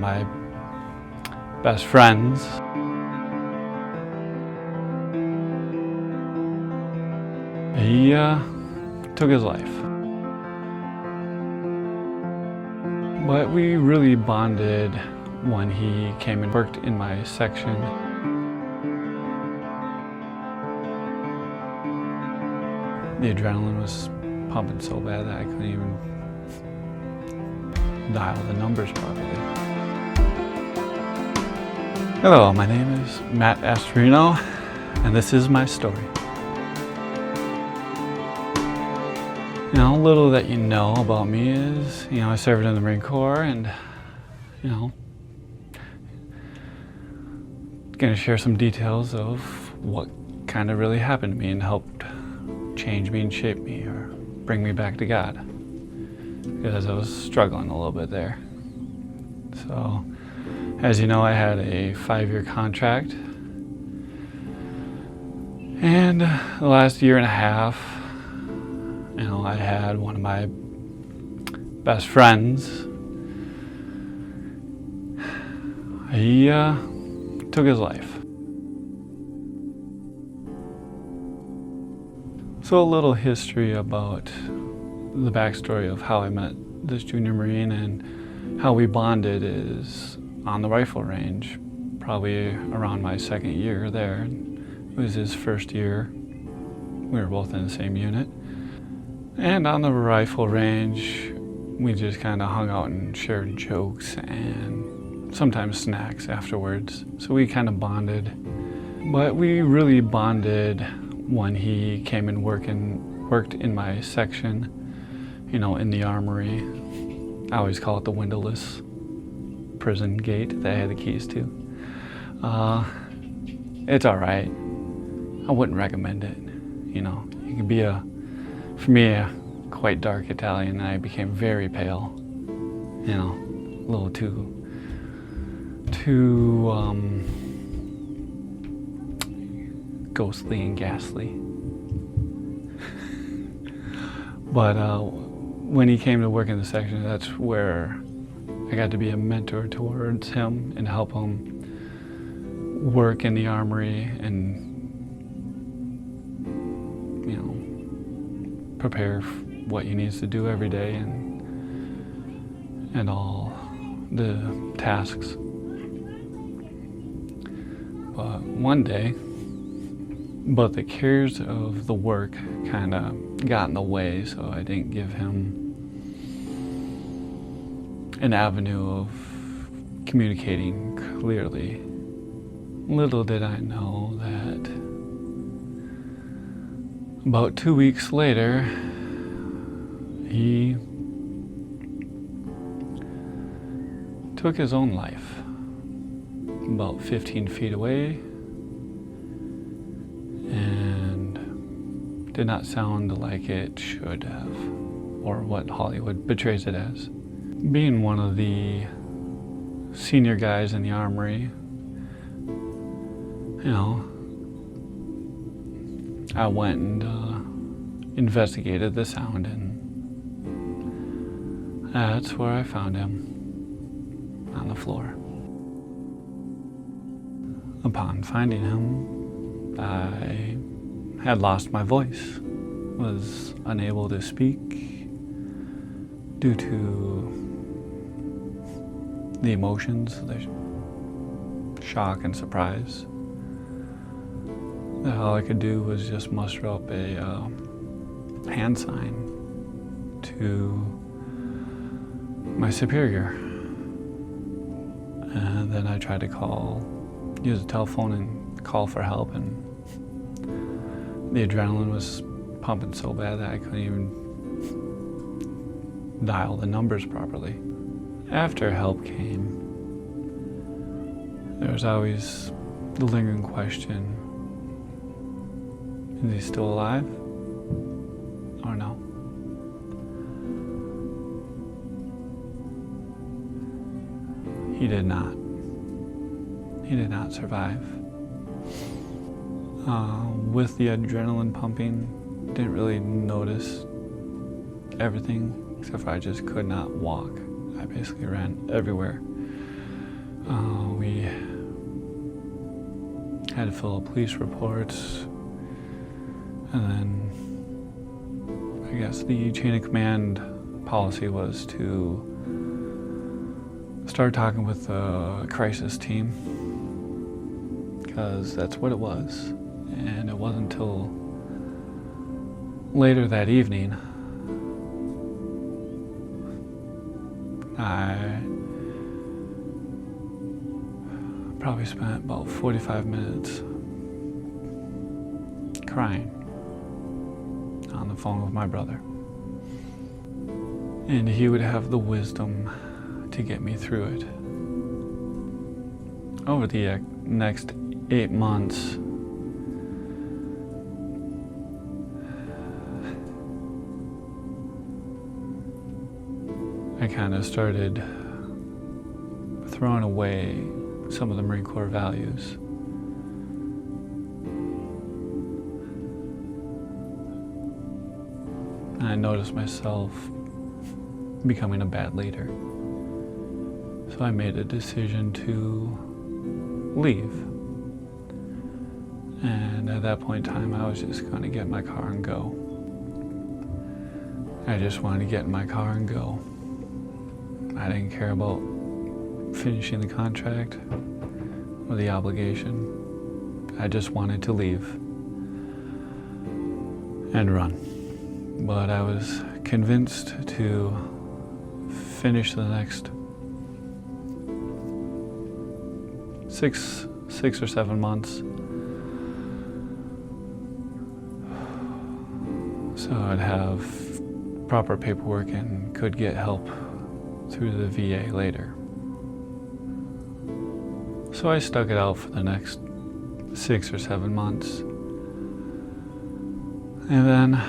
my best friends. He took his life. But we really bonded when he came and worked in my section. The adrenaline was pumping so bad that I couldn't even dial the numbers properly. Hello, my name is Matt Astorino, and this is my story. Little that you know about me is, I served in the Marine Corps, and, gonna share some details of what kind of really happened to me and helped change me and shape me or bring me back to God, because I was struggling a little bit there. So, as you know, I had a 5-year contract, and the last year and a half, I had one of my best friends. He took his life. So a little history about the backstory of how I met this junior Marine and how we bonded is on the rifle range, probably around my 2nd year there. It was his 1st year. We were both in the same unit. And on the rifle range, we just kind of hung out and shared jokes and sometimes snacks afterwards. So we kind of bonded. But we really bonded when he came and worked in my section, in the armory. I always call it the windowless prison gate that I had the keys to. It's all right. I wouldn't recommend it. You can be for me, a quite dark Italian, and I became very pale. A little too ghostly and ghastly. But when he came to work in the section, that's where I got to be a mentor towards him and help him work in the armory and prepare what he needs to do every day and all the tasks. But one day, the cares of the work kind of got in the way, so I didn't give him an avenue of communicating clearly. Little did I know that about 2 weeks later, he took his own life about 15 feet away, and did not sound like it should have, or what Hollywood portrays it as. Being one of the senior guys in the armory, I went and investigated the sound, and that's where I found him, on the floor. Upon finding him, I had lost my voice, was unable to speak due to the emotions, the shock and surprise. All I could do was just muster up a hand sign to my superior. And then I tried to use the telephone and call for help, and the adrenaline was pumping so bad that I couldn't even dial the numbers properly. After help came, there was always the lingering question, is he still alive or no? He did not. He did not survive. With the adrenaline pumping, didn't really notice everything, except for I just could not walk. I basically ran everywhere. We had to fill out police reports, and then I guess the chain of command policy was to start talking with the crisis team, because that's what it was. And it wasn't until later that evening I probably spent about 45 minutes crying on the phone with my brother. And he would have the wisdom to get me through it. Over the next 8 months, I kind of started throwing away some of the Marine Corps values. And I noticed myself becoming a bad leader. So I made a decision to leave. And at that point in time, I was just going to get in my car and go. I just wanted to get in my car and go. I didn't care about finishing the contract or the obligation. I just wanted to leave and run. But I was convinced to finish the next six or 7 months. So I'd have proper paperwork and could get help through the VA later. So I stuck it out for the next 6 or 7 months. And then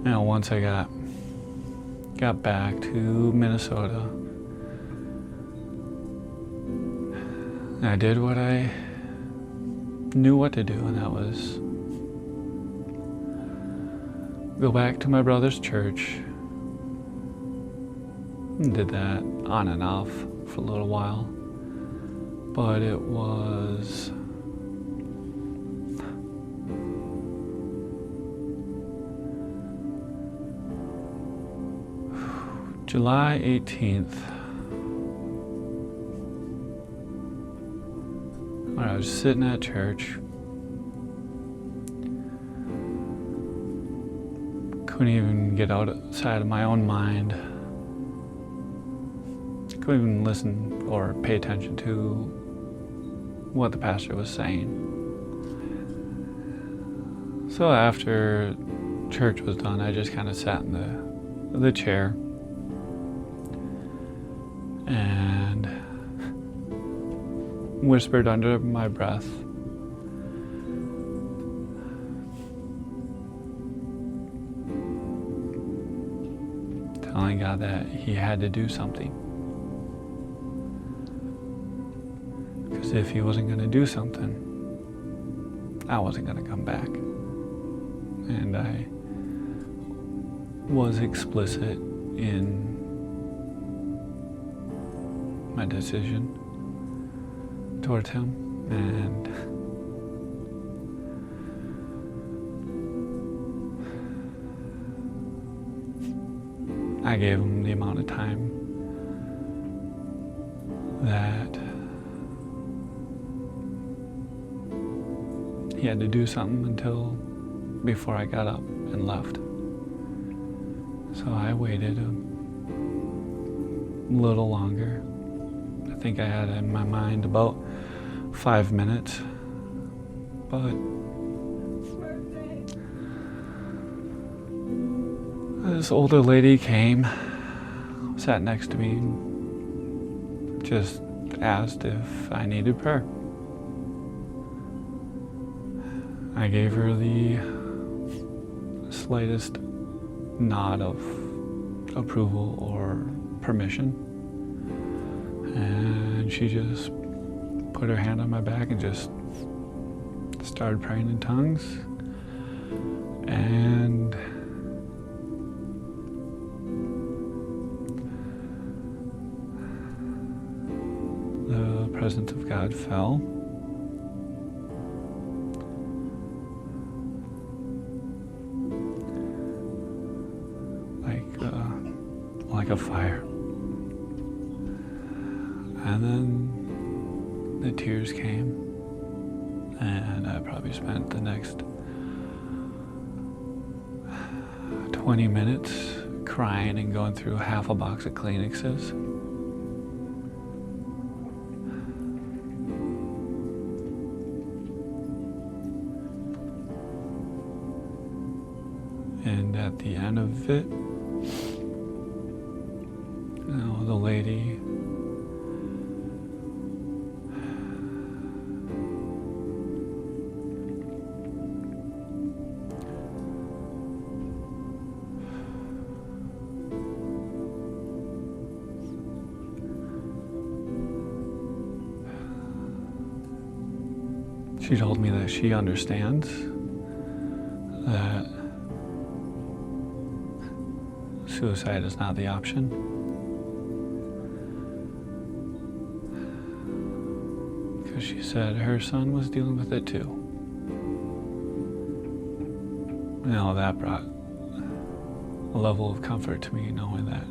once I got back to Minnesota, I did what I knew what to do, and that was go back to my brother's church. Did that on and off for a little while, but it was July 18th when I was sitting at church. Couldn't even get outside of my own mind. Couldn't even listen or pay attention to what the pastor was saying. So after church was done, I just kind of sat in the chair and whispered under my breath, telling God that He had to do something. Because if He wasn't going to do something, I wasn't going to come back. And I was explicit in my decision towards Him, and I gave Him the amount of time that He had to do something until before I got up and left. So I waited a little longer. I think I had in my mind about 5 minutes, but this older lady came, sat next to me, and just asked if I needed prayer. I gave her the slightest nod of approval or permission, and she just put her hand on my back and just started praying in tongues. And the presence of God fell. Like a fire. And then the tears came, and I probably spent the next 20 minutes crying and going through half a box of Kleenexes. And at the end of it, the lady she told me that she understands that suicide is not the option. Because she said her son was dealing with it too. That brought a level of comfort to me, knowing that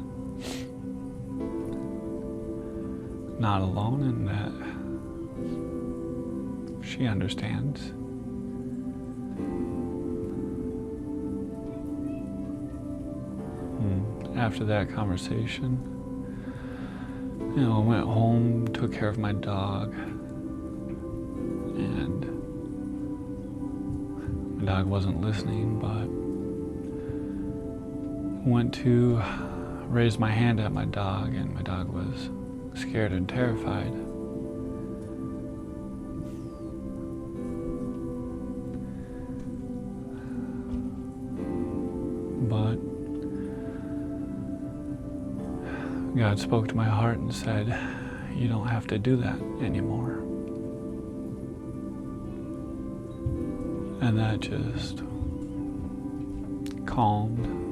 I'm not alone and that she understands. After that conversation, I went home, took care of my dog, and my dog wasn't listening, but went to raise my hand at my dog, and my dog was scared and terrified. But God spoke to my heart and said, you don't have to do that anymore. And that just calmed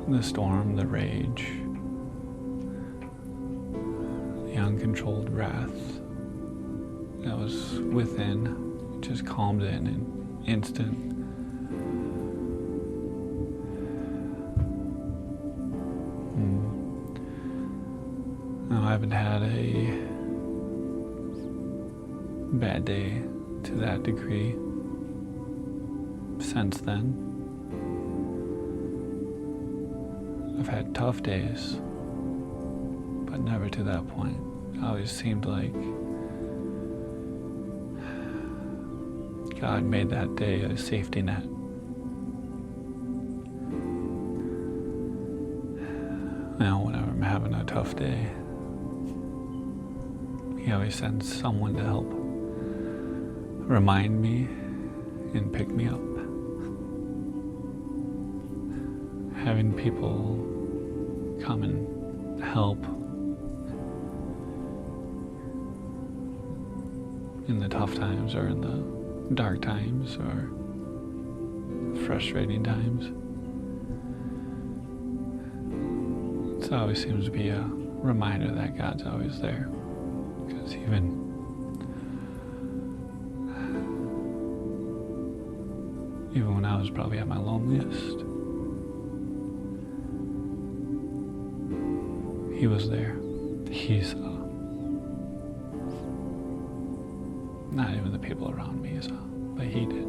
the storm, the rage, the uncontrolled wrath that was within. It just calmed it in an instant. I haven't had a bad day to that degree since then. I've had tough days, but never to that point. It always seemed like God made that day a safety net. Whenever I'm having a tough day, He always sends someone to help remind me and pick me up. Having people come and help in the tough times or in the dark times or frustrating times. It always seems to be a reminder that God's always there. Because even when I was probably at my loneliest, He was there. He saw. Not even the people around me saw, but He did.